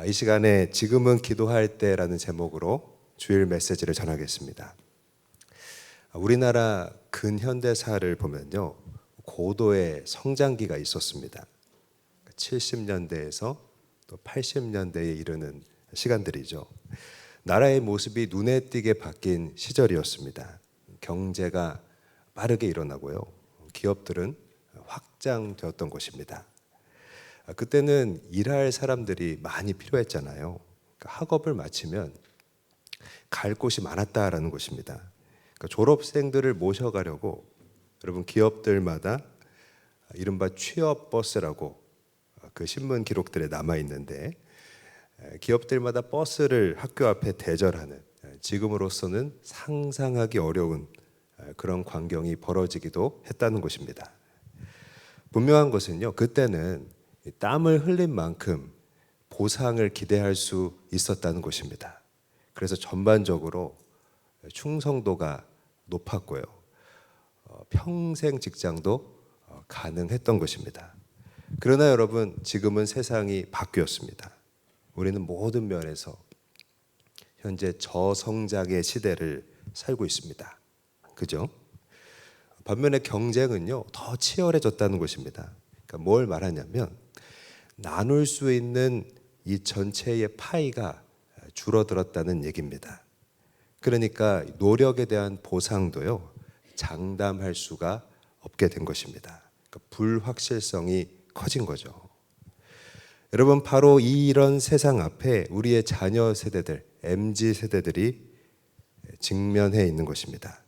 이 시간에 지금은 기도할 때라는 제목으로 주일 메시지를 전하겠습니다. 우리나라 근현대사를 보면요, 고도의 성장기가 있었습니다. 70년대에서 또 80년대에 이르는 시간들이죠. 나라의 모습이 눈에 띄게 바뀐 시절이었습니다. 경제가 빠르게 일어나고요, 기업들은 확장되었던 것입니다. 그때는 일할 사람들이 많이 필요했잖아요. 학업을 마치면 갈 곳이 많았다라는 것입니다. 졸업생들을 모셔가려고 여러분 기업들마다 이른바 취업버스라고 그 신문 기록들에 남아 있는데, 기업들마다 버스를 학교 앞에 대절하는, 지금으로서는 상상하기 어려운 그런 광경이 벌어지기도 했다는 것입니다. 분명한 것은요, 그때는 땀을 흘린 만큼 보상을 기대할 수 있었다는 것입니다. 그래서 전반적으로 충성도가 높았고요, 평생 직장도 가능했던 것입니다. 그러나 여러분, 지금은 세상이 바뀌었습니다. 우리는 모든 면에서 현재 저성장의 시대를 살고 있습니다. 그죠? 반면에 경쟁은요, 더 치열해졌다는 것입니다. 그러니까 뭘 말하냐면, 나눌 수 있는 이 전체의 파이가 줄어들었다는 얘기입니다. 그러니까 노력에 대한 보상도요, 장담할 수가 없게 된 것입니다. 그러니까 불확실성이 커진 거죠. 여러분, 바로 이런 세상 앞에 우리의 자녀 세대들, MZ 세대들이 직면해 있는 것입니다.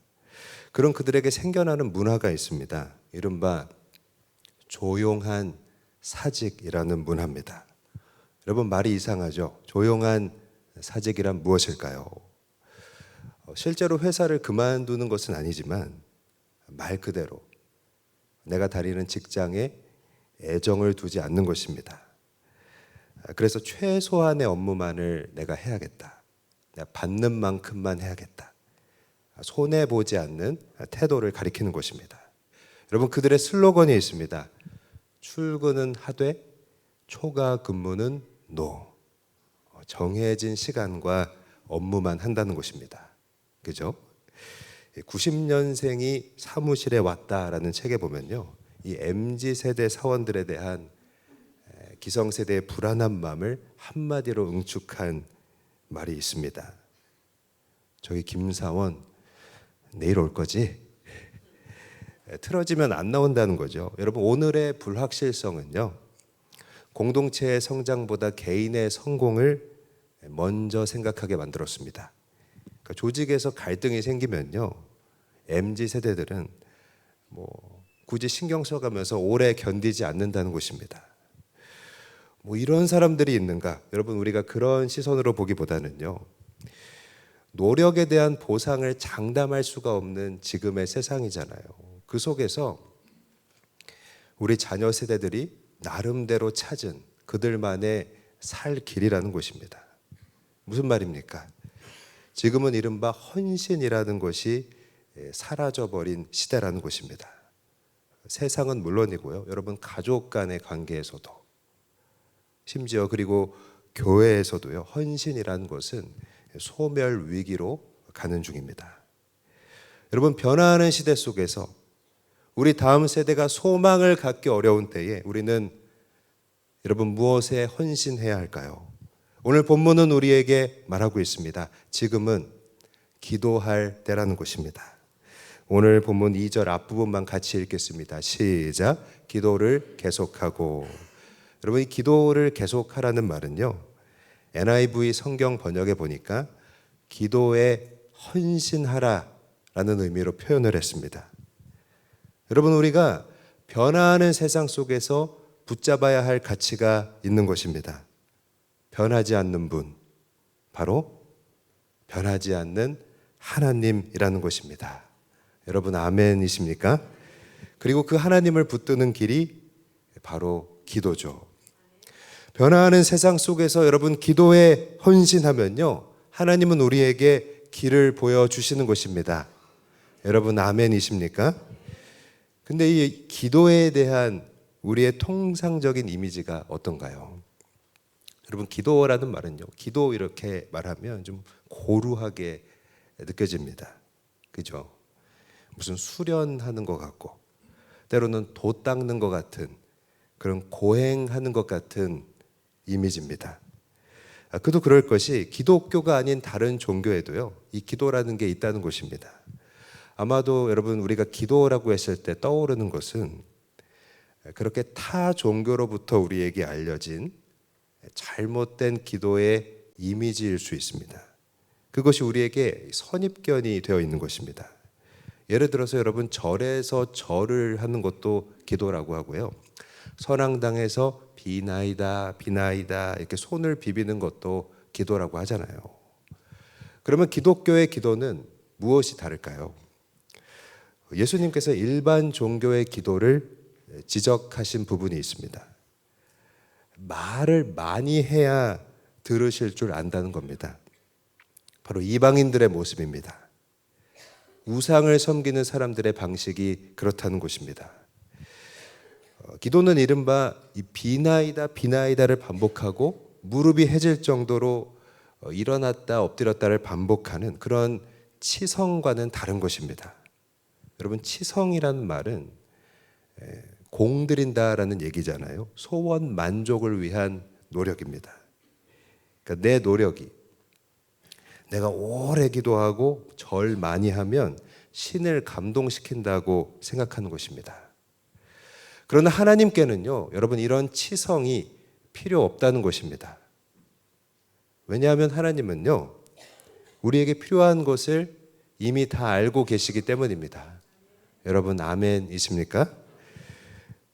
그런 그들에게 생겨나는 문화가 있습니다. 이른바 조용한 사직이라는 문화입니다. 여러분, 말이 이상하죠? 조용한 사직이란 무엇일까요? 실제로 회사를 그만두는 것은 아니지만 말 그대로 내가 다니는 직장에 애정을 두지 않는 것입니다. 그래서 최소한의 업무만을 내가 해야겠다. 내가 받는 만큼만 해야겠다. 손해보지 않는 태도를 가리키는 것입니다. 여러분, 그들의 슬로건이 있습니다. 출근은 하되 초과 근무는 노. 정해진 시간과 업무만 한다는 것입니다. 그죠? 90년생이 사무실에 왔다라는 책에 보면요, 이 MZ세대 사원들에 대한 기성세대의 불안한 마음을 한마디로 응축한 말이 있습니다. 저기 김사원 내일 올 거지? 틀어지면 안 나온다는 거죠. 여러분, 오늘의 불확실성은요, 공동체의 성장보다 개인의 성공을 먼저 생각하게 만들었습니다. 그러니까 조직에서 갈등이 생기면요, MZ세대들은 굳이 신경 써가면서 오래 견디지 않는다는 것입니다. 이런 사람들이 있는가? 여러분, 우리가 그런 시선으로 보기보다는요, 노력에 대한 보상을 장담할 수가 없는 지금의 세상이잖아요. 그 속에서 우리 자녀 세대들이 나름대로 찾은 그들만의 살 길이라는 것입니다. 무슨 말입니까? 지금은 이른바 헌신이라는 것이 사라져버린 시대라는 것입니다. 세상은 물론이고요, 여러분, 가족 간의 관계에서도, 심지어 그리고 교회에서도요, 헌신이라는 것은 소멸 위기로 가는 중입니다. 여러분, 변화하는 시대 속에서 우리 다음 세대가 소망을 갖기 어려운 때에 우리는 여러분 무엇에 헌신해야 할까요? 오늘 본문은 우리에게 말하고 있습니다. 지금은 기도할 때라는 것입니다. 오늘 본문 2절 앞부분만 같이 읽겠습니다. 시작. 기도를 계속하고. 여러분, 이 기도를 계속하라는 말은요, NIV 성경 번역에 보니까 기도에 헌신하라라는 의미로 표현을 했습니다. 여러분, 우리가 변화하는 세상 속에서 붙잡아야 할 가치가 있는 것입니다. 변하지 않는 분, 바로 변하지 않는 하나님이라는 것입니다. 여러분, 아멘이십니까? 그리고 그 하나님을 붙드는 길이 바로 기도죠. 변화하는 세상 속에서 여러분, 기도에 헌신하면요, 하나님은 우리에게 길을 보여주시는 것입니다. 여러분, 아멘이십니까? 근데 이 기도에 대한 우리의 통상적인 이미지가 어떤가요? 여러분 기도라는 말은요, 기도 이렇게 말하면 좀 고루하게 느껴집니다. 그죠? 무슨 수련하는 것 같고 때로는 돛 닦는 것 같은 그런 고행하는 것 같은 이미지입니다. 그도 그럴 것이 기독교가 아닌 다른 종교에도요, 이 기도라는 게 있다는 것입니다. 아마도 여러분 우리가 기도라고 했을 때 떠오르는 것은 그렇게 타 종교로부터 우리에게 알려진 잘못된 기도의 이미지일 수 있습니다. 그것이 우리에게 선입견이 되어 있는 것입니다. 예를 들어서 여러분 절에서 절을 하는 것도 기도라고 하고요. 선앙당에서 비나이다 비나이다 이렇게 손을 비비는 것도 기도라고 하잖아요. 그러면 기독교의 기도는 무엇이 다를까요? 예수님께서 일반 종교의 기도를 지적하신 부분이 있습니다. 말을 많이 해야 들으실 줄 안다는 겁니다. 바로 이방인들의 모습입니다. 우상을 섬기는 사람들의 방식이 그렇다는 것입니다. 기도는 이른바 이 비나이다 비나이다를 반복하고 무릎이 해질 정도로 일어났다 엎드렸다를 반복하는 그런 치성과는 다른 것입니다. 여러분 치성이라는 말은 공들인다라는 얘기잖아요. 소원 만족을 위한 노력입니다. 그러니까 내 노력이 내가 오래 기도하고 절 많이 하면 신을 감동시킨다고 생각하는 것입니다. 그러나 하나님께는요, 여러분 이런 치성이 필요 없다는 것입니다. 왜냐하면 하나님은요, 우리에게 필요한 것을 이미 다 알고 계시기 때문입니다. 여러분 아멘이십니까?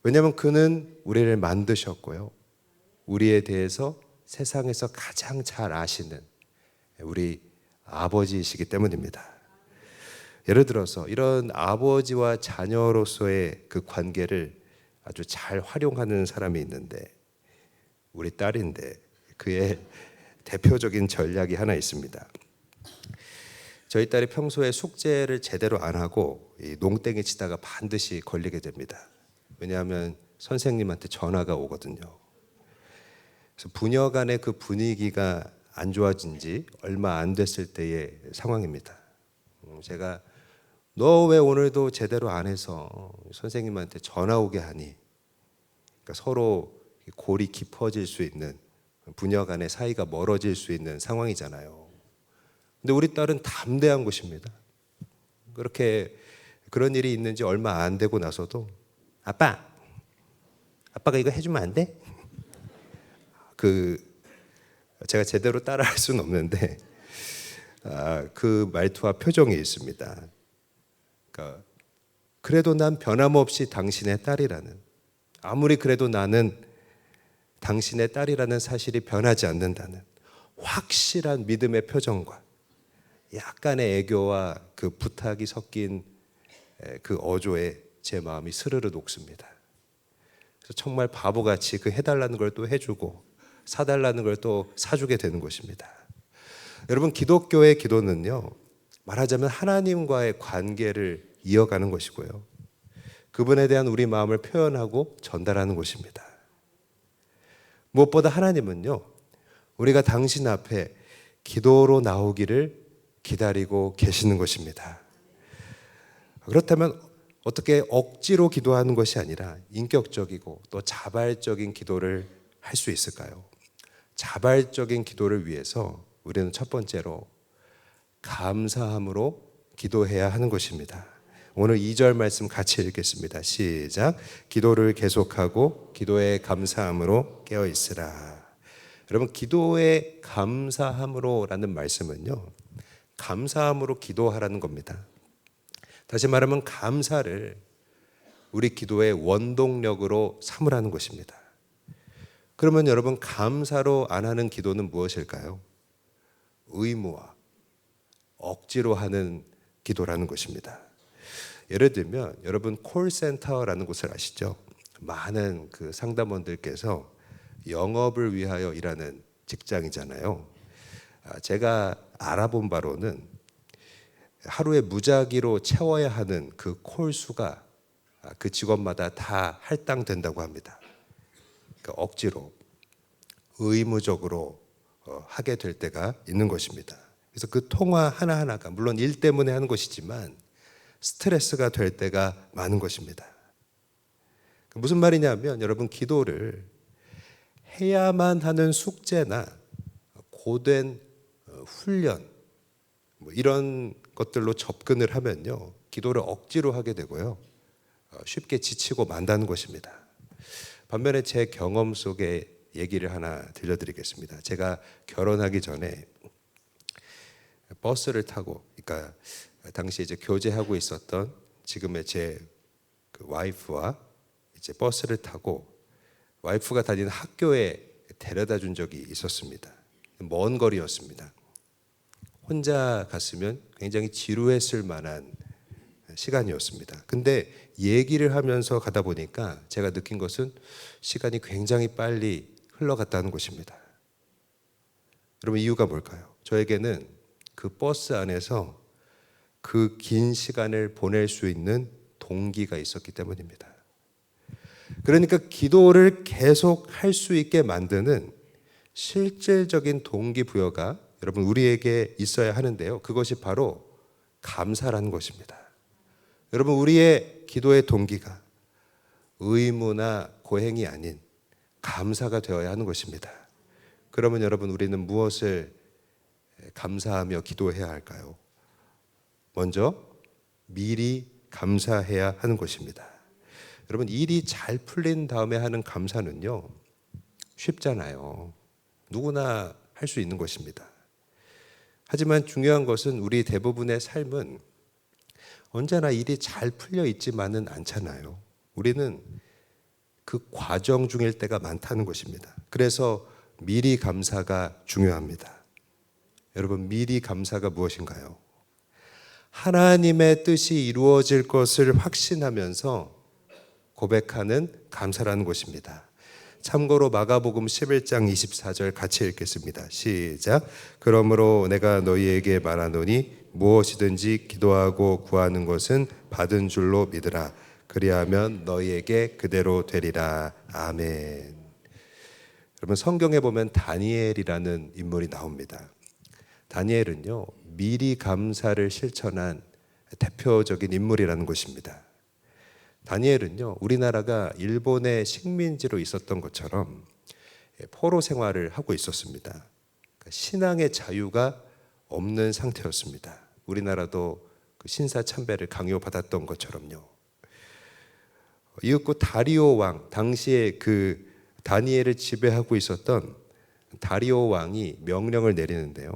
왜냐하면 그는 우리를 만드셨고요, 우리에 대해서 세상에서 가장 잘 아시는 우리 아버지이시기 때문입니다. 예를 들어서 이런 아버지와 자녀로서의 그 관계를 아주 잘 활용하는 사람이 있는데 우리 딸인데 그의 대표적인 전략이 하나 있습니다. 저희 딸이 평소에 숙제를 제대로 안 하고 농땡이 치다가 반드시 걸리게 됩니다. 왜냐하면 선생님한테 전화가 오거든요. 그래서 부녀 간의 그 분위기가 안 좋아진 지 얼마 안 됐을 때의 상황입니다. 제가 너 왜 오늘도 제대로 안 해서 선생님한테 전화 오게 하니? 그러니까 서로 골이 깊어질 수 있는, 부녀 간의 사이가 멀어질 수 있는 상황이잖아요. 근데 우리 딸은 담대한 것입니다. 그렇게 그런 일이 있는지 얼마 안 되고 나서도 아빠가 이거 해주면 안 돼? 제가 제대로 따라할 수는 없는데 그 말투와 표정이 있습니다. 그러니까 그래도 난 변함없이 당신의 딸이라는, 아무리 그래도 나는 당신의 딸이라는 사실이 변하지 않는다는 확실한 믿음의 표정과 약간의 애교와 그 부탁이 섞인 그 어조에 제 마음이 스르르 녹습니다. 그래서 정말 바보같이 그 해달라는 걸 또 해주고 사달라는 걸 또 사주게 되는 것입니다. 여러분 기독교의 기도는요, 말하자면 하나님과의 관계를 이어가는 것이고요, 그분에 대한 우리 마음을 표현하고 전달하는 것입니다. 무엇보다 하나님은요, 우리가 당신 앞에 기도로 나오기를 기다리고 계시는 것입니다. 그렇다면 어떻게 억지로 기도하는 것이 아니라 인격적이고 또 자발적인 기도를 할 수 있을까요? 자발적인 기도를 위해서 우리는 첫 번째로 감사함으로 기도해야 하는 것입니다. 오늘 2절 말씀 같이 읽겠습니다. 시작. 기도를 계속하고 기도에 감사함으로 깨어 있으라. 여러분 기도에 감사함으로라는 말씀은요, 감사함으로 기도하라는 겁니다. 다시 말하면 감사를 우리 기도의 원동력으로 삼으라는 것입니다. 그러면 여러분 감사로 안 하는 기도는 무엇일까요? 의무와 억지로 하는 기도라는 것입니다. 예를 들면 여러분 콜센터라는 곳을 아시죠? 많은 그 상담원들께서 영업을 위하여 일하는 직장이잖아요. 제가 알아본 바로는 하루에 무작위로 채워야 하는 그 콜 수가 그 직원마다 다 할당된다고 합니다. 그러니까 억지로 의무적으로 하게 될 때가 있는 것입니다. 그래서 그 통화 하나하나가 물론 일 때문에 하는 것이지만 스트레스가 될 때가 많은 것입니다. 무슨 말이냐면 여러분, 기도를 해야만 하는 숙제나 고된 훈련 이런 것들로 접근을 하면요, 기도를 억지로 하게 되고요, 쉽게 지치고 만다는 것입니다. 반면에 제 경험 속에 얘기를 하나 들려드리겠습니다. 제가 결혼하기 전에 버스를 타고, 그러니까 당시 이제 교제하고 있었던 지금의 제 그 와이프와 이제 버스를 타고 와이프가 다니는 학교에 데려다 준 적이 있었습니다. 먼 거리였습니다. 혼자 갔으면 굉장히 지루했을 만한 시간이었습니다. 근데 얘기를 하면서 가다 보니까 제가 느낀 것은 시간이 굉장히 빨리 흘러갔다는 것입니다. 여러분, 이유가 뭘까요? 저에게는 그 버스 안에서 그 긴 시간을 보낼 수 있는 동기가 있었기 때문입니다. 그러니까 기도를 계속 할 수 있게 만드는 실질적인 동기부여가 여러분 우리에게 있어야 하는데요, 그것이 바로 감사라는 것입니다. 여러분, 우리의 기도의 동기가 의무나 고행이 아닌 감사가 되어야 하는 것입니다. 그러면 여러분, 우리는 무엇을 감사하며 기도해야 할까요? 먼저 미리 감사해야 하는 것입니다. 여러분, 일이 잘 풀린 다음에 하는 감사는요, 쉽잖아요. 누구나 할 수 있는 것입니다. 하지만 중요한 것은 우리 대부분의 삶은 언제나 일이 잘 풀려 있지만은 않잖아요. 우리는 그 과정 중일 때가 많다는 것입니다. 그래서 미리 감사가 중요합니다. 여러분, 미리 감사가 무엇인가요? 하나님의 뜻이 이루어질 것을 확신하면서 고백하는 감사라는 것입니다. 참고로 마가복음 11장 24절 같이 읽겠습니다. 시작. 그러므로 내가 너희에게 말하노니 무엇이든지 기도하고 구하는 것은 받은 줄로 믿으라. 그리하면 너희에게 그대로 되리라. 아멘. 여러분, 성경에 보면 다니엘이라는 인물이 나옵니다. 다니엘은요, 미리 감사를 실천한 대표적인 인물이라는 것입니다. 다니엘은요, 우리나라가 일본의 식민지로 있었던 것처럼 포로 생활을 하고 있었습니다. 그러니까 신앙의 자유가 없는 상태였습니다. 우리나라도 그 신사참배를 강요받았던 것처럼요. 이윽고 다리오 왕, 당시에 그 다니엘을 지배하고 있었던 다리오 왕이 명령을 내리는데요,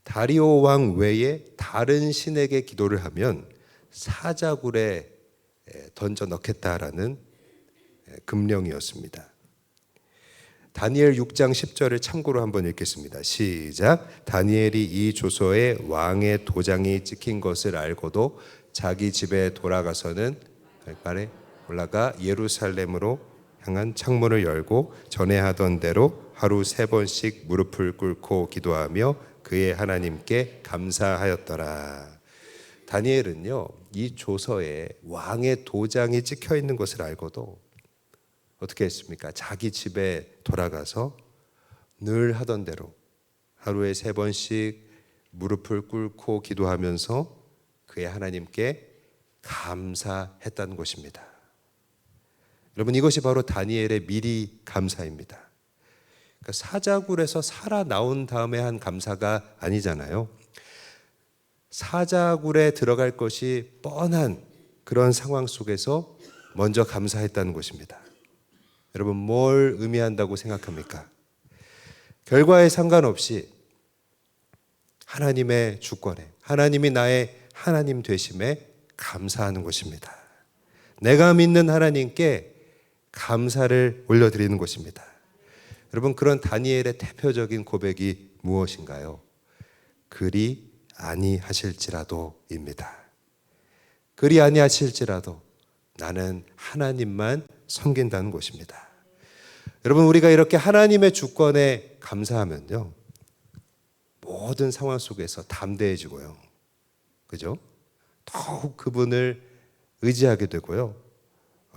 다리오 왕 외에 다른 신에게 기도를 하면 사자굴에 던져 넣겠다라는 금령이었습니다. 다니엘 6장 10절을 참고로 한번 읽겠습니다. 시작. 다니엘이 이 조서에 왕의 도장이 찍힌 것을 알고도 자기 집에 돌아가서는 발발에 올라가 예루살렘으로 향한 창문을 열고 전에 하던 대로 하루 3번씩 무릎을 꿇고 기도하며 그의 하나님께 감사하였더라. 다니엘은요, 이 조서에 왕의 도장이 찍혀 있는 것을 알고도 어떻게 했습니까? 자기 집에 돌아가서 늘 하던 대로 하루에 3번씩 무릎을 꿇고 기도하면서 그의 하나님께 감사했다는 것입니다. 여러분, 이것이 바로 다니엘의 미리 감사입니다. 그러니까 사자굴에서 살아나온 다음에 한 감사가 아니잖아요. 사자굴에 들어갈 것이 뻔한 그런 상황 속에서 먼저 감사했다는 것입니다. 여러분, 뭘 의미한다고 생각합니까? 결과에 상관없이 하나님의 주권에, 하나님이 나의 하나님 되심에 감사하는 것입니다. 내가 믿는 하나님께 감사를 올려드리는 것입니다. 여러분, 그런 다니엘의 대표적인 고백이 무엇인가요? 그리 아니하실지라도입니다. 그리 아니하실지라도 나는 하나님만 섬긴다는 것입니다. 여러분, 우리가 이렇게 하나님의 주권에 감사하면요, 모든 상황 속에서 담대해지고요, 그죠? 더욱 그분을 의지하게 되고요,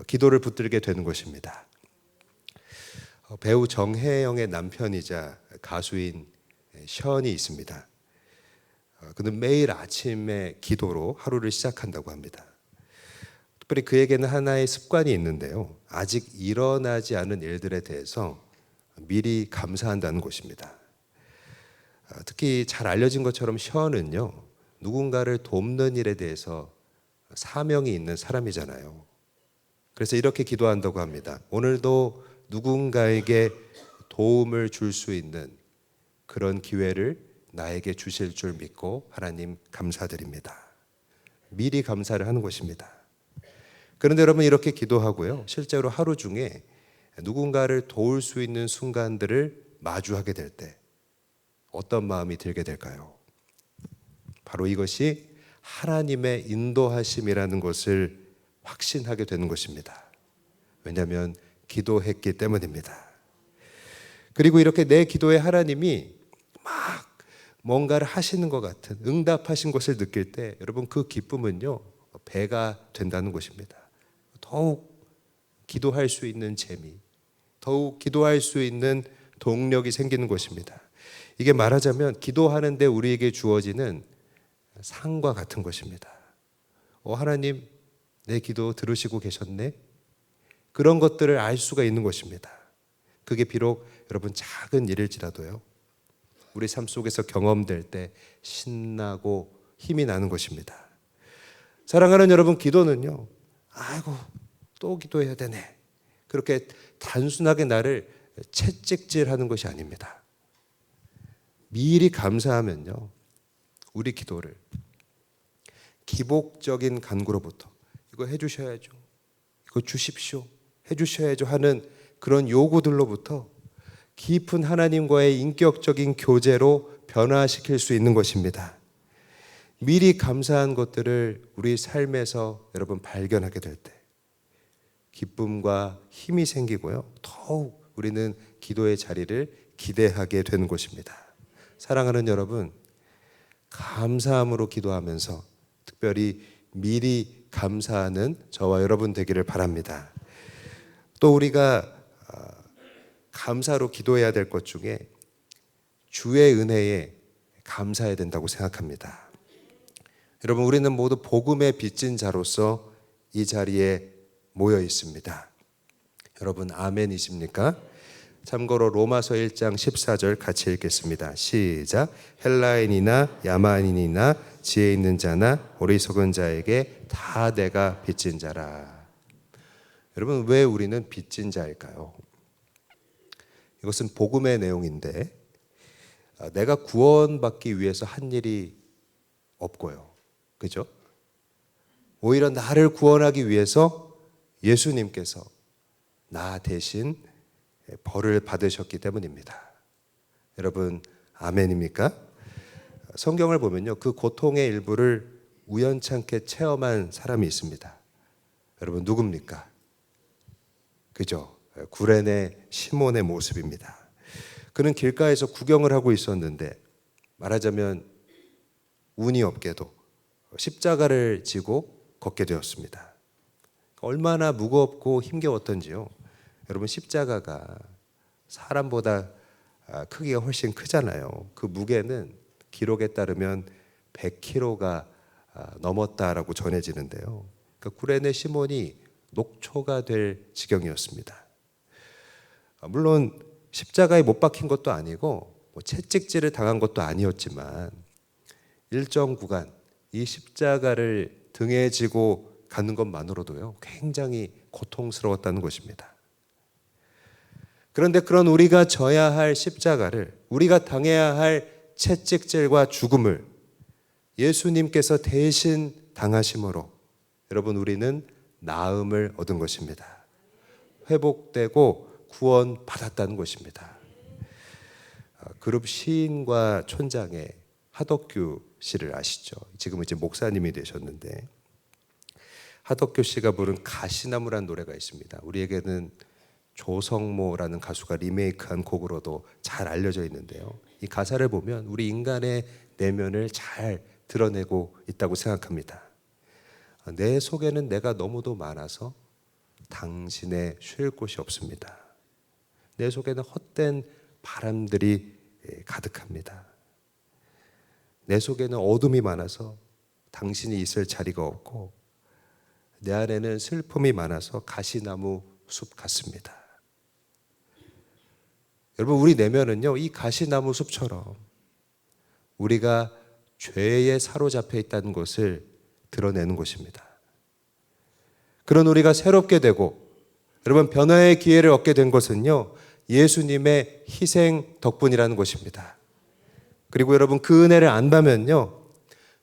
기도를 붙들게 되는 것입니다. 배우 정혜영의 남편이자 가수인 션이 있습니다. 그는 매일 아침에 기도로 하루를 시작한다고 합니다. 특별히 그에게는 하나의 습관이 있는데요. 아직 일어나지 않은 일들에 대해서 미리 감사한다는 것입니다. 특히 잘 알려진 것처럼 션은요, 누군가를 돕는 일에 대해서 사명이 있는 사람이잖아요. 그래서 이렇게 기도한다고 합니다. 오늘도 누군가에게 도움을 줄 수 있는 그런 기회를 나에게 주실 줄 믿고 하나님 감사드립니다. 미리 감사를 하는 것입니다. 그런데 여러분, 이렇게 기도하고요, 실제로 하루 중에 누군가를 도울 수 있는 순간들을 마주하게 될 때 어떤 마음이 들게 될까요? 바로 이것이 하나님의 인도하심이라는 것을 확신하게 되는 것입니다. 왜냐하면 기도했기 때문입니다. 그리고 이렇게 내 기도에 하나님이 막 뭔가를 하시는 것 같은, 응답하신 것을 느낄 때 여러분, 그 기쁨은요, 배가 된다는 것입니다. 더욱 기도할 수 있는 재미, 더욱 기도할 수 있는 동력이 생기는 것입니다. 이게 말하자면 기도하는데 우리에게 주어지는 상과 같은 것입니다. 하나님, 내 기도 들으시고 계셨네? 그런 것들을 알 수가 있는 것입니다. 그게 비록 여러분 작은 일일지라도요, 우리 삶 속에서 경험될 때 신나고 힘이 나는 것입니다. 사랑하는 여러분, 기도는요, 아이고 또 기도해야 되네, 그렇게 단순하게 나를 채찍질하는 것이 아닙니다. 미리 감사하면요, 우리 기도를 기복적인 간구로부터 이거 해주셔야죠, 이거 주십시오, 해주셔야죠 하는 그런 요구들로부터 깊은 하나님과의 인격적인 교제로 변화시킬 수 있는 것입니다. 미리 감사한 것들을 우리 삶에서 여러분 발견하게 될 때 기쁨과 힘이 생기고요, 더욱 우리는 기도의 자리를 기대하게 되는 것입니다. 사랑하는 여러분, 감사함으로 기도하면서 특별히 미리 감사하는 저와 여러분 되기를 바랍니다. 또 우리가 감사로 기도해야 될 것 중에 주의 은혜에 감사해야 된다고 생각합니다. 여러분, 우리는 모두 복음의 빚진 자로서 이 자리에 모여 있습니다. 여러분, 아멘이십니까? 참고로 로마서 1장 14절 같이 읽겠습니다. 시작. 헬라인이나 야만인이나 지혜 있는 자나 어리석은 자에게 다 내가 빚진 자라. 여러분, 왜 우리는 빚진 자일까요? 이것은 복음의 내용인데 내가 구원받기 위해서 한 일이 없고요, 그죠? 오히려 나를 구원하기 위해서 예수님께서 나 대신 벌을 받으셨기 때문입니다. 여러분, 아멘입니까? 성경을 보면요, 그 고통의 일부를 우연찮게 체험한 사람이 있습니다. 여러분, 누굽니까? 그죠? 구레네 시몬의 모습입니다. 그는 길가에서 구경을 하고 있었는데 말하자면 운이 없게도 십자가를 지고 걷게 되었습니다. 얼마나 무겁고 힘겨웠던지요. 여러분, 십자가가 사람보다 크기가 훨씬 크잖아요. 그 무게는 기록에 따르면 100kg가 넘었다라고 전해지는데요. 그러니까 구레네 시몬이 녹초가 될 지경이었습니다. 물론 십자가에 못 박힌 것도 아니고 채찍질을 당한 것도 아니었지만 일정 구간 이 십자가를 등에 지고 가는 것만으로도요, 굉장히 고통스러웠다는 것입니다. 그런데 그런 우리가 져야 할 십자가를, 우리가 당해야 할 채찍질과 죽음을 예수님께서 대신 당하심으로 여러분, 우리는 나음을 얻은 것입니다. 회복되고 구원받았다는 것입니다. 그룹 시인과 촌장의 하덕규 씨를 아시죠? 지금은 이제 목사님이 되셨는데, 하덕규 씨가 부른 가시나무라는 노래가 있습니다. 우리에게는 조성모라는 가수가 리메이크한 곡으로도 잘 알려져 있는데요, 이 가사를 보면 우리 인간의 내면을 잘 드러내고 있다고 생각합니다. 내 속에는 내가 너무도 많아서 당신의 쉴 곳이 없습니다. 내 속에는 헛된 바람들이 가득합니다. 내 속에는 어둠이 많아서 당신이 있을 자리가 없고 내 안에는 슬픔이 많아서 가시나무 숲 같습니다. 여러분, 우리 내면은요, 이 가시나무 숲처럼 우리가 죄에 사로잡혀 있다는 것을 드러내는 것입니다. 그런 우리가 새롭게 되고 여러분 변화의 기회를 얻게 된 것은요, 예수님의 희생 덕분이라는 것입니다. 그리고 여러분 그 은혜를 안다면요,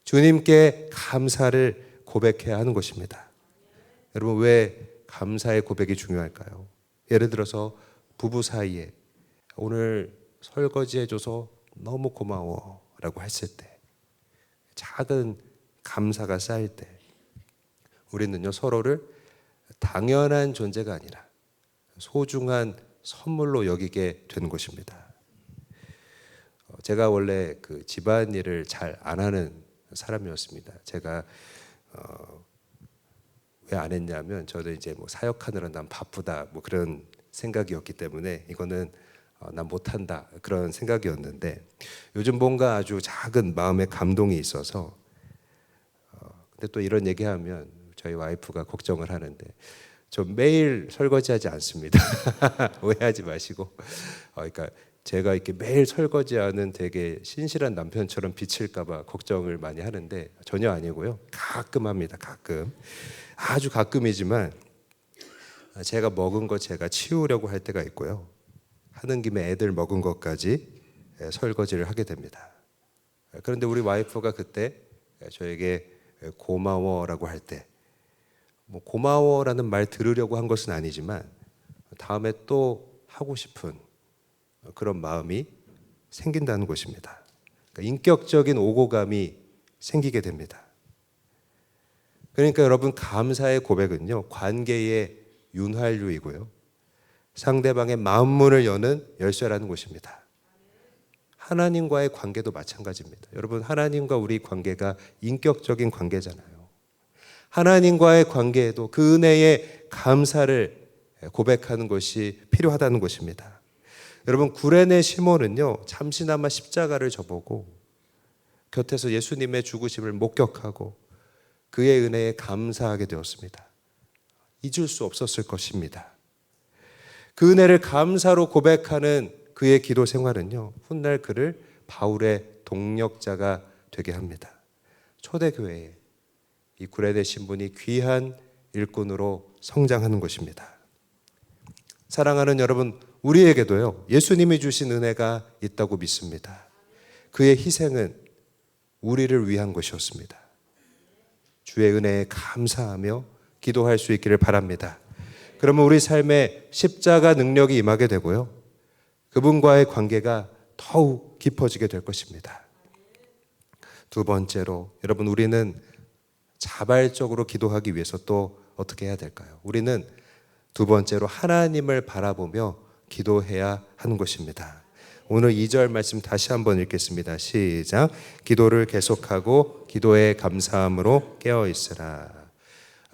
주님께 감사를 고백해야 하는 것입니다. 여러분, 왜 감사의 고백이 중요할까요? 예를 들어서 부부 사이에 오늘 설거지해줘서 너무 고마워 라고 했을 때, 작은 감사가 쌓일 때 우리는요, 서로를 당연한 존재가 아니라 소중한 선물로 여기게 되는 것입니다. 제가 원래 그 집안일을 잘 안 하는 사람이었습니다. 제가 왜 안 했냐면, 저는 이제 뭐 사역하느라 난 바쁘다 뭐 그런 생각이었기 때문에 이거는 난 못한다 그런 생각이었는데, 요즘 뭔가 아주 작은 마음의 감동이 있어서 근데 또 이런 얘기하면 저희 와이프가 걱정을 하는데, 저 매일 설거지하지 않습니다. 오해하지 마시고. 그러니까 제가 이렇게 매일 설거지하는 되게 신실한 남편처럼 비칠까 봐 걱정을 많이 하는데 전혀 아니고요. 가끔 합니다. 가끔. 아주 가끔이지만 제가 먹은 거 제가 치우려고 할 때가 있고요. 하는 김에 애들 먹은 것까지 설거지를 하게 됩니다. 그런데 우리 와이프가 그때 저에게 고마워라고 할 때, 뭐 고마워라는 말 들으려고 한 것은 아니지만 다음에 또 하고 싶은 그런 마음이 생긴다는 것입니다. 그러니까 인격적인 오고감이 생기게 됩니다. 그러니까 여러분, 감사의 고백은요, 관계의 윤활유이고요, 상대방의 마음 문을 여는 열쇠라는 것입니다. 하나님과의 관계도 마찬가지입니다. 여러분, 하나님과 우리 관계가 인격적인 관계잖아요. 하나님과의 관계에도 그 은혜의 감사를 고백하는 것이 필요하다는 것입니다. 여러분, 구레네 시몬은요, 잠시나마 십자가를 져보고 곁에서 예수님의 죽으심을 목격하고 그의 은혜에 감사하게 되었습니다. 잊을 수 없었을 것입니다. 그 은혜를 감사로 고백하는 그의 기도 생활은요, 훗날 그를 바울의 동력자가 되게 합니다. 초대교회에 이 구레네 신분이 귀한 일꾼으로 성장하는 것입니다. 사랑하는 여러분, 우리에게도요, 예수님이 주신 은혜가 있다고 믿습니다. 그의 희생은 우리를 위한 것이었습니다. 주의 은혜에 감사하며 기도할 수 있기를 바랍니다. 그러면 우리 삶에 십자가 능력이 임하게 되고요, 그분과의 관계가 더욱 깊어지게 될 것입니다. 두 번째로, 여러분, 우리는 자발적으로 기도하기 위해서 또 어떻게 해야 될까요? 우리는 두 번째로 하나님을 바라보며 기도해야 하는 것입니다. 오늘 2절 말씀 다시 한번 읽겠습니다. 시작. 기도를 계속하고 기도에 감사함으로 깨어있으라.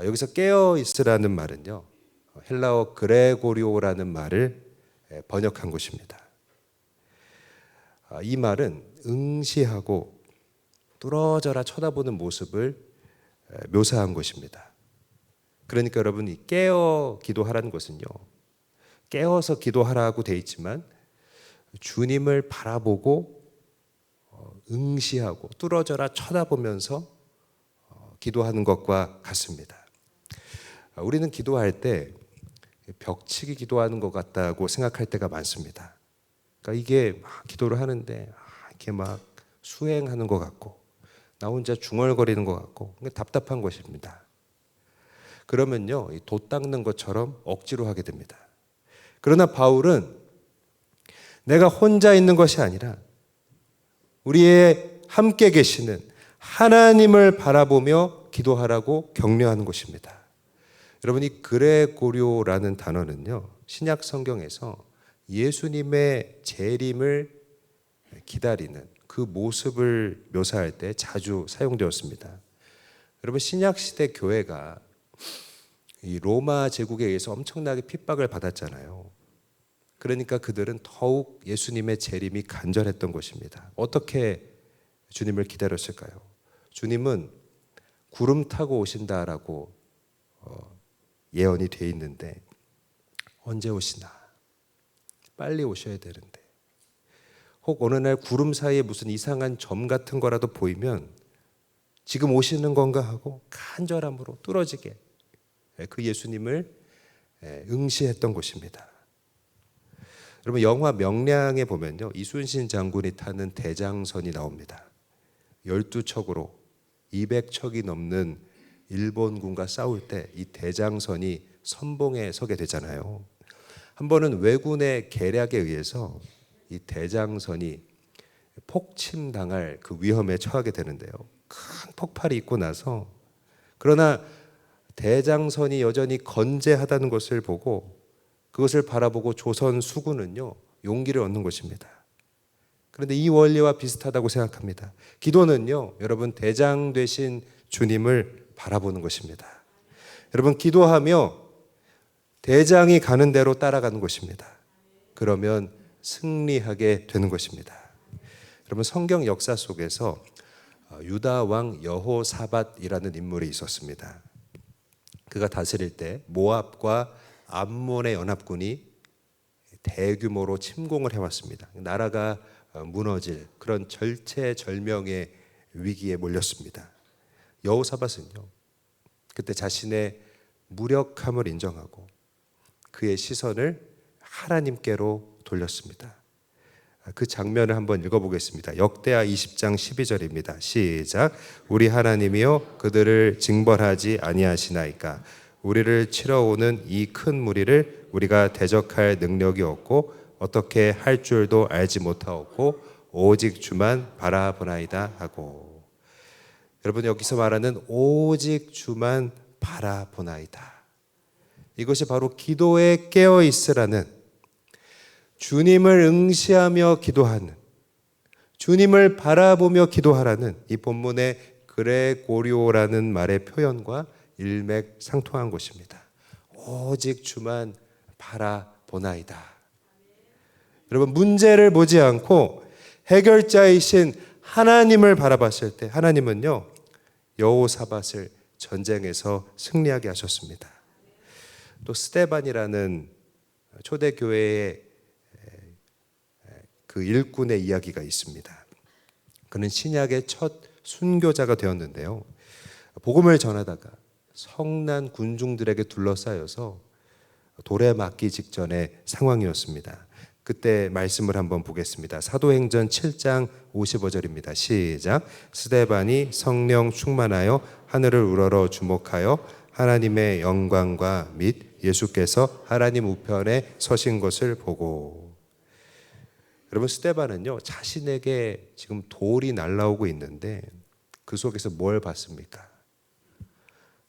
여기서 깨어있으라는 말은요, 헬라어 그레고리오라는 말을 번역한 것입니다. 이 말은 응시하고 뚫어져라 쳐다보는 모습을 묘사한 것입니다. 그러니까 여러분, 이 깨어 기도하라는 것은요, 깨어서 기도하라고 돼 있지만 주님을 바라보고 응시하고 뚫어져라 쳐다보면서 기도하는 것과 같습니다. 우리는 기도할 때 벽치기 기도하는 것 같다고 생각할 때가 많습니다. 그러니까 이게 막 기도를 하는데 이렇게 막 수행하는 것 같고 나 혼자 중얼거리는 것 같고 답답한 것입니다. 그러면요, 돛 닦는 것처럼 억지로 하게 됩니다. 그러나 바울은 내가 혼자 있는 것이 아니라 우리의 함께 계시는 하나님을 바라보며 기도하라고 격려하는 것입니다. 여러분, 이 그레고리오라는 단어는요, 신약 성경에서 예수님의 재림을 기다리는 그 모습을 묘사할 때 자주 사용되었습니다. 여러분, 신약 시대 교회가 이 로마 제국에 의해서 엄청나게 핍박을 받았잖아요. 그러니까 그들은 더욱 예수님의 재림이 간절했던 것입니다. 어떻게 주님을 기다렸을까요? 주님은 구름 타고 오신다라고 예언이 돼 있는데 언제 오시나? 빨리 오셔야 되는데. 혹 어느 날 구름 사이에 무슨 이상한 점 같은 거라도 보이면 지금 오시는 건가 하고 간절함으로 뚫어지게 그 예수님을 응시했던 것입니다. 여러분, 영화 명량에 보면요, 이순신 장군이 타는 대장선이 나옵니다. 12척으로 200척이 넘는 일본군과 싸울 때 이 대장선이 선봉에 서게 되잖아요. 한 번은 왜군의 계략에 의해서 이 대장선이 폭침당할 그 위험에 처하게 되는데요. 큰 폭발이 있고 나서, 그러나 대장선이 여전히 건재하다는 것을 보고, 그것을 바라보고 조선 수군은요, 용기를 얻는 것입니다. 그런데 이 원리와 비슷하다고 생각합니다. 기도는요, 여러분, 대장 되신 주님을 바라보는 것입니다. 여러분, 기도하며 대장이 가는 대로 따라가는 것입니다. 그러면 승리하게 되는 것입니다. 여러분, 성경 역사 속에서 유다 왕 여호사밧이라는 인물이 있었습니다. 그가 다스릴 때 모압과 암몬의 연합군이 대규모로 침공을 해왔습니다. 나라가 무너질 그런 절체절명의 위기에 몰렸습니다. 여호사밧은요, 그때 자신의 무력함을 인정하고 그의 시선을 하나님께로 돌렸습니다. 그 장면을 한번 읽어보겠습니다. 역대하 20장 12절입니다. 시작. 우리 하나님이여 그들을 징벌하지 아니하시나이까. 우리를 치러 오는 이 큰 무리를 우리가 대적할 능력이 없고 어떻게 할 줄도 알지 못하옵고 오직 주만 바라보나이다 하고. 여러분, 여기서 말하는 오직 주만 바라보나이다, 이것이 바로 기도에 깨어 있으라는, 주님을 응시하며 기도하는, 주님을 바라보며 기도하라는 이 본문의 그레고리오라는 말의 표현과 일맥상통한 것입니다. 오직 주만 바라보나이다. 여러분, 문제를 보지 않고 해결자이신 하나님을 바라봤을 때 하나님은요, 여호사밧을 전쟁에서 승리하게 하셨습니다. 또 스데반이라는 초대교회의 그 일꾼의 이야기가 있습니다. 그는 신약의 첫 순교자가 되었는데요, 복음을 전하다가 성난 군중들에게 둘러싸여서 돌에 맞기 직전의 상황이었습니다. 그때 말씀을 한번 보겠습니다. 사도행전 7장 55절입니다. 시작. 스데반이 성령 충만하여 하늘을 우러러 주목하여 하나님의 영광과 및 예수께서 하나님 우편에 서신 것을 보고. 여러분, 스데반은요, 자신에게 지금 돌이 날라오고 있는데 그 속에서 뭘 봤습니까?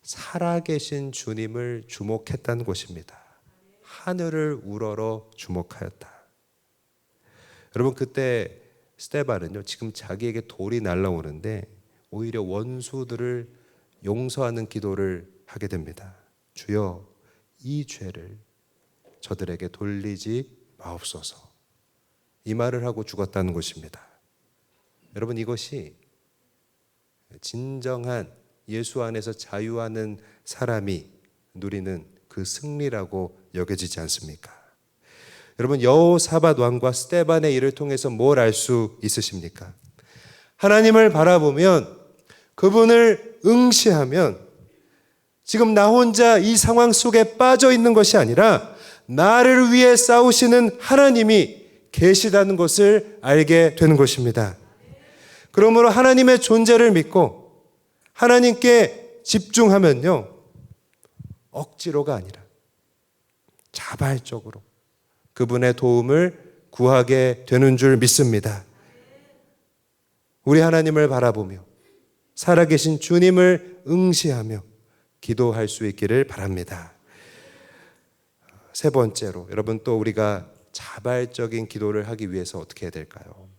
살아계신 주님을 주목했다는 것입니다. 하늘을 우러러 주목하였다. 여러분, 그때 스데반은요, 지금 자기에게 돌이 날라오는데 오히려 원수들을 용서하는 기도를 하게 됩니다. 주여, 이 죄를 저들에게 돌리지 마옵소서. 이 말을 하고 죽었다는 것입니다. 여러분, 이것이 진정한 예수 안에서 자유하는 사람이 누리는 그 승리라고 여겨지지 않습니까? 여러분, 여호사밧 왕과 스데반의 일을 통해서 뭘 알 수 있으십니까? 하나님을 바라보면, 그분을 응시하면 지금 나 혼자 이 상황 속에 빠져 있는 것이 아니라 나를 위해 싸우시는 하나님이 계시다는 것을 알게 되는 것입니다. 그러므로 하나님의 존재를 믿고 하나님께 집중하면요, 억지로가 아니라 자발적으로 그분의 도움을 구하게 되는 줄 믿습니다. 우리 하나님을 바라보며 살아계신 주님을 응시하며 기도할 수 있기를 바랍니다. 세 번째로, 여러분, 또 우리가 자발적인 기도를 하기 위해서 어떻게 해야 될까요?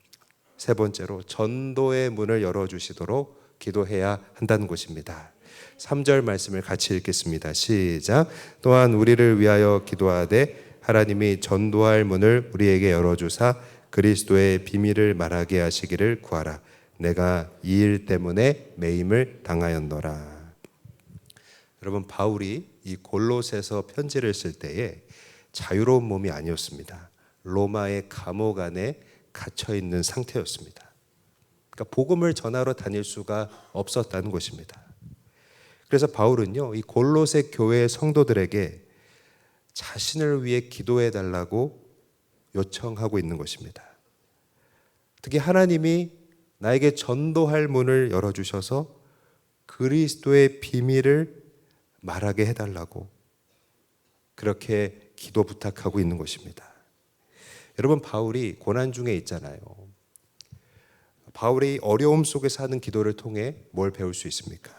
세 번째로, 전도의 문을 열어주시도록 기도해야 한다는 것입니다. 3절 말씀을 같이 읽겠습니다. 시작. 또한 우리를 위하여 기도하되 하나님이 전도할 문을 우리에게 열어주사 그리스도의 비밀을 말하게 하시기를 구하라. 내가 이 일 때문에 매임을 당하였노라. 여러분, 바울이 이 골로새서 편지를 쓸 때에 자유로운 몸이 아니었습니다. 로마의 감옥 안에 갇혀 있는 상태였습니다. 그러니까 복음을 전하러 다닐 수가 없었다는 것입니다. 그래서 바울은요, 이 골로새 교회의 성도들에게 자신을 위해 기도해 달라고 요청하고 있는 것입니다. 특히 하나님이 나에게 전도할 문을 열어주셔서 그리스도의 비밀을 말하게 해달라고 그렇게 기도 부탁하고 있는 것입니다. 여러분, 바울이 고난 중에 있잖아요. 바울이 어려움 속에서 하는 기도를 통해 뭘 배울 수 있습니까?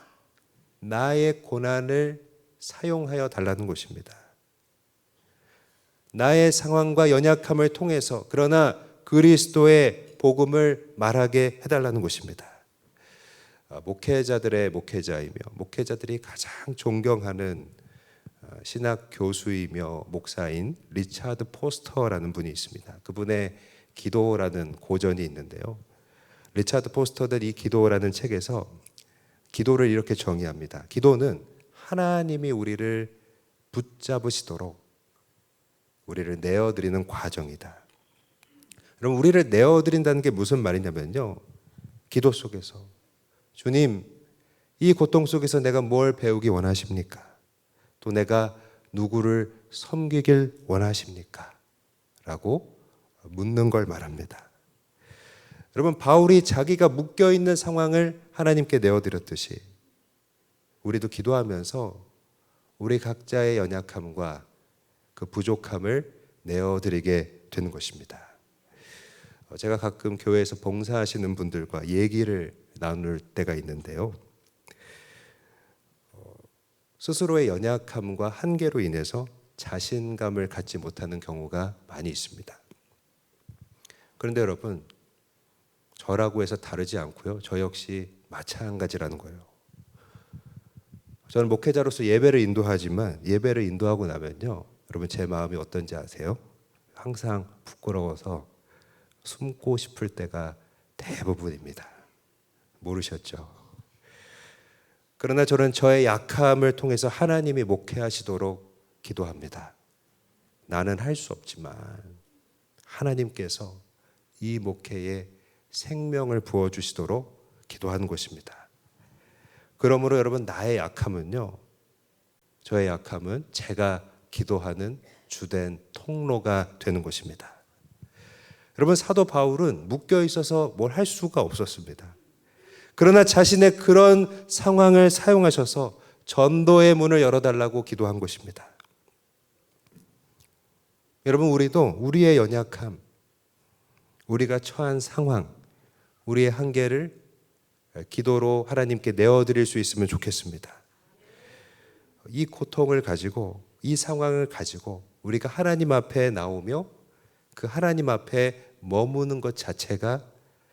나의 고난을 사용하여 달라는 것입니다. 나의 상황과 연약함을 통해서 그러나 그리스도의 복음을 말하게 해달라는 것입니다. 목회자들의 목회자이며 목회자들이 가장 존경하는 신학 교수이며 목사인 리차드 포스터라는 분이 있습니다. 그분의 기도라는 고전이 있는데요. 리차드 포스터는 이 기도라는 책에서 기도를 이렇게 정의합니다. 기도는 하나님이 우리를 붙잡으시도록 우리를 내어드리는 과정이다. 그럼 우리를 내어드린다는 게 무슨 말이냐면요, 기도 속에서 주님, 이 고통 속에서 내가 뭘 배우기 원하십니까? 또 내가 누구를 섬기길 원하십니까? 라고 묻는 걸 말합니다. 여러분, 바울이 자기가 묶여있는 상황을 하나님께 내어드렸듯이 우리도 기도하면서 우리 각자의 연약함과 그 부족함을 내어드리게 되는 것입니다. 제가 가끔 교회에서 봉사하시는 분들과 얘기를 나눌 때가 있는데요. 스스로의 연약함과 한계로 인해서 자신감을 갖지 못하는 경우가 많이 있습니다. 그런데 여러분, 저라고 해서 다르지 않고요. 저 역시 마찬가지라는 거예요. 저는 목회자로서 예배를 인도하지만 예배를 인도하고 나면요, 여러분 제 마음이 어떤지 아세요? 항상 부끄러워서 숨고 싶을 때가 대부분입니다. 모르셨죠? 그러나 저는 저의 약함을 통해서 하나님이 목회하시도록 기도합니다. 나는 할 수 없지만 하나님께서 이 목회에 생명을 부어주시도록 기도하는 것입니다. 그러므로 여러분, 나의 약함은요, 저의 약함은 제가 기도하는 주된 통로가 되는 것입니다. 여러분, 사도 바울은 묶여 있어서 뭘 할 수가 없었습니다. 그러나 자신의 그런 상황을 사용하셔서 전도의 문을 열어달라고 기도한 것입니다. 여러분, 우리도 우리의 연약함, 우리가 처한 상황, 우리의 한계를 기도로 하나님께 내어드릴 수 있으면 좋겠습니다. 이 고통을 가지고, 이 상황을 가지고 우리가 하나님 앞에 나오며 그 하나님 앞에 머무는 것 자체가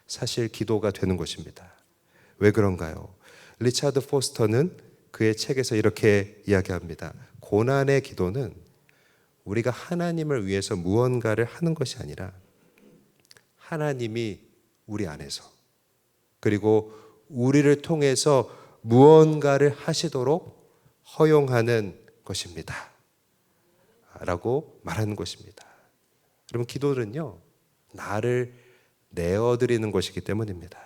사실 기도가 되는 것입니다. 왜 그런가요? 리차드 포스터는 그의 책에서 이렇게 이야기합니다. 고난의 기도는 우리가 하나님을 위해서 무언가를 하는 것이 아니라 하나님이 우리 안에서 그리고 우리를 통해서 무언가를 하시도록 허용하는 것입니다. 라고 말하는 것입니다. 여러분, 기도는요, 나를 내어드리는 것이기 때문입니다.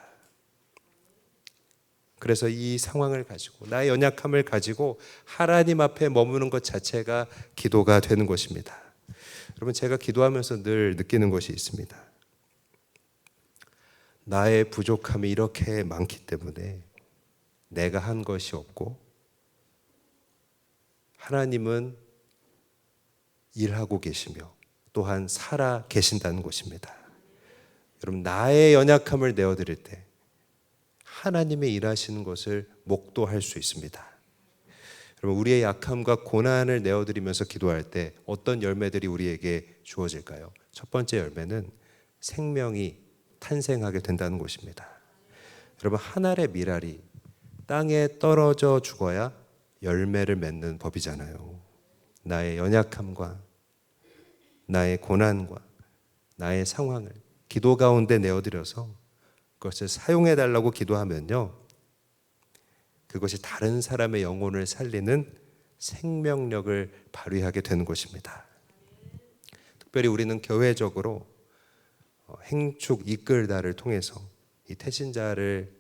그래서 이 상황을 가지고 나의 연약함을 가지고 하나님 앞에 머무는 것 자체가 기도가 되는 것입니다. 여러분, 제가 기도하면서 늘 느끼는 것이 있습니다. 나의 부족함이 이렇게 많기 때문에 내가 한 것이 없고 하나님은 일하고 계시며 또한 살아 계신다는 것입니다. 여러분, 나의 연약함을 내어드릴 때 하나님의 일하시는 것을 목도할 수 있습니다. 여러분, 우리의 약함과 고난을 내어드리면서 기도할 때 어떤 열매들이 우리에게 주어질까요? 첫 번째 열매는 생명이 탄생하게 된다는 것입니다. 여러분, 한 알의 밀알이 땅에 떨어져 죽어야 열매를 맺는 법이잖아요. 나의 연약함과 나의 고난과 나의 상황을 기도 가운데 내어드려서 그것을 사용해 달라고 기도하면요, 그것이 다른 사람의 영혼을 살리는 생명력을 발휘하게 되는 것입니다. 특별히 우리는 교회적으로 행축 이끌다를 통해서 이 태신자를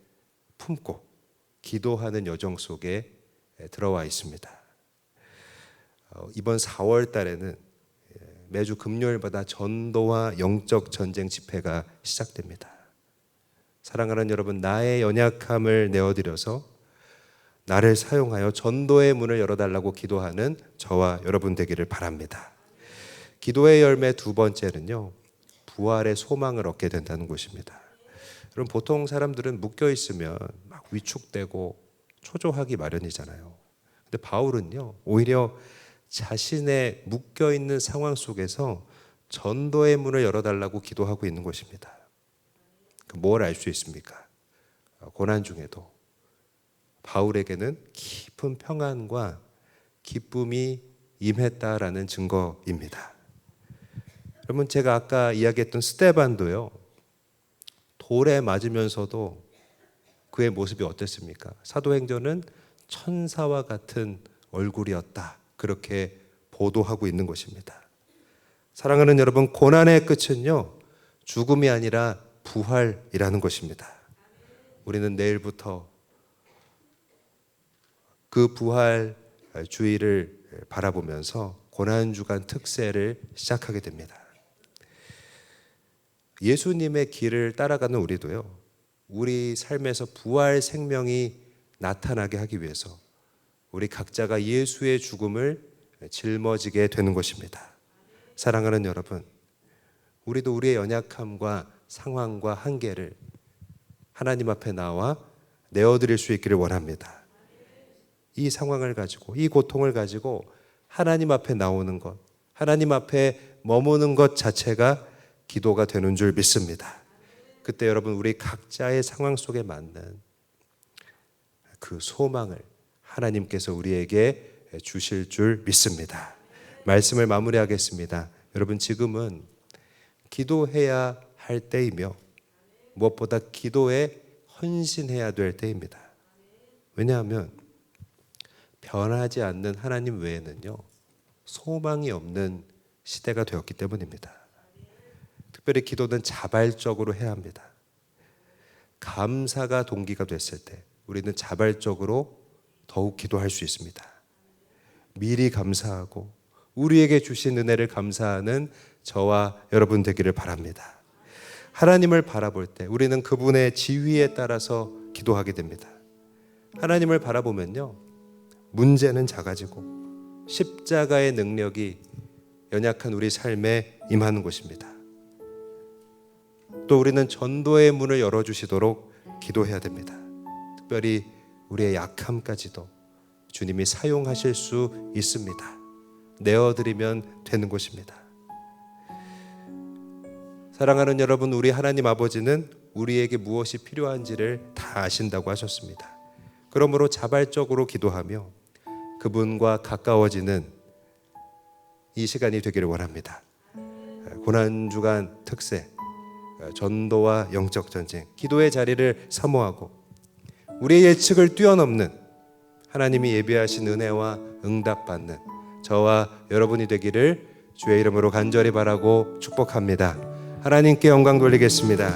품고 기도하는 여정 속에 들어와 있습니다. 이번 4월 달에는 매주 금요일마다 전도와 영적 전쟁 집회가 시작됩니다. 사랑하는 여러분, 나의 연약함을 내어드려서 나를 사용하여 전도의 문을 열어달라고 기도하는 저와 여러분 되기를 바랍니다. 기도의 열매 두 번째는요, 부활의 소망을 얻게 된다는 것입니다. 여러분, 보통 사람들은 묶여 있으면 막 위축되고 초조하기 마련이잖아요. 근데 바울은요, 오히려 자신의 묶여 있는 상황 속에서 전도의 문을 열어달라고 기도하고 있는 것입니다. 뭘 알 수 있습니까? 고난 중에도 바울에게는 깊은 평안과 기쁨이 임했다라는 증거입니다. 여러분, 제가 아까 이야기했던 스데반도요, 돌에 맞으면서도 그의 모습이 어땠습니까? 사도행전은 천사와 같은 얼굴이었다, 그렇게 보도하고 있는 것입니다. 사랑하는 여러분, 고난의 끝은요, 죽음이 아니라 부활이라는 것입니다. 우리는 내일부터 그 부활 주의를 바라보면서 고난주간 특세를 시작하게 됩니다. 예수님의 길을 따라가는 우리도요, 우리 삶에서 부활 생명이 나타나게 하기 위해서 우리 각자가 예수의 죽음을 짊어지게 되는 것입니다. 사랑하는 여러분, 우리도 우리의 연약함과 상황과 한계를 하나님 앞에 나와 내어드릴 수 있기를 원합니다. 이 상황을 가지고, 이 고통을 가지고 하나님 앞에 나오는 것, 하나님 앞에 머무는 것 자체가 기도가 되는 줄 믿습니다. 그때 여러분, 우리 각자의 상황 속에 맞는 그 소망을 하나님께서 우리에게 주실 줄 믿습니다. 말씀을 마무리하겠습니다. 여러분, 지금은 기도해야 할 때이며 무엇보다 기도에 헌신해야 될 때입니다. 왜냐하면 변하지 않는 하나님 외에는요, 소망이 없는 시대가 되었기 때문입니다. 특별히 기도는 자발적으로 해야 합니다. 감사가 동기가 됐을 때 우리는 자발적으로 더욱 기도할 수 있습니다. 미리 감사하고 우리에게 주신 은혜를 감사하는 저와 여러분 되기를 바랍니다. 하나님을 바라볼 때 우리는 그분의 지위에 따라서 기도하게 됩니다. 하나님을 바라보면요, 문제는 작아지고 십자가의 능력이 연약한 우리 삶에 임하는 것입니다. 또 우리는 전도의 문을 열어주시도록 기도해야 됩니다. 특별히 우리의 약함까지도 주님이 사용하실 수 있습니다. 내어드리면 되는 것입니다. 사랑하는 여러분, 우리 하나님 아버지는 우리에게 무엇이 필요한지를 다 아신다고 하셨습니다. 그러므로 자발적으로 기도하며 그분과 가까워지는 이 시간이 되기를 원합니다. 고난주간 특세, 전도와 영적 전쟁, 기도의 자리를 사모하고 우리의 예측을 뛰어넘는 하나님이 예비하신 은혜와 응답받는 저와 여러분이 되기를 주의 이름으로 간절히 바라고 축복합니다. 하나님께 영광 돌리겠습니다.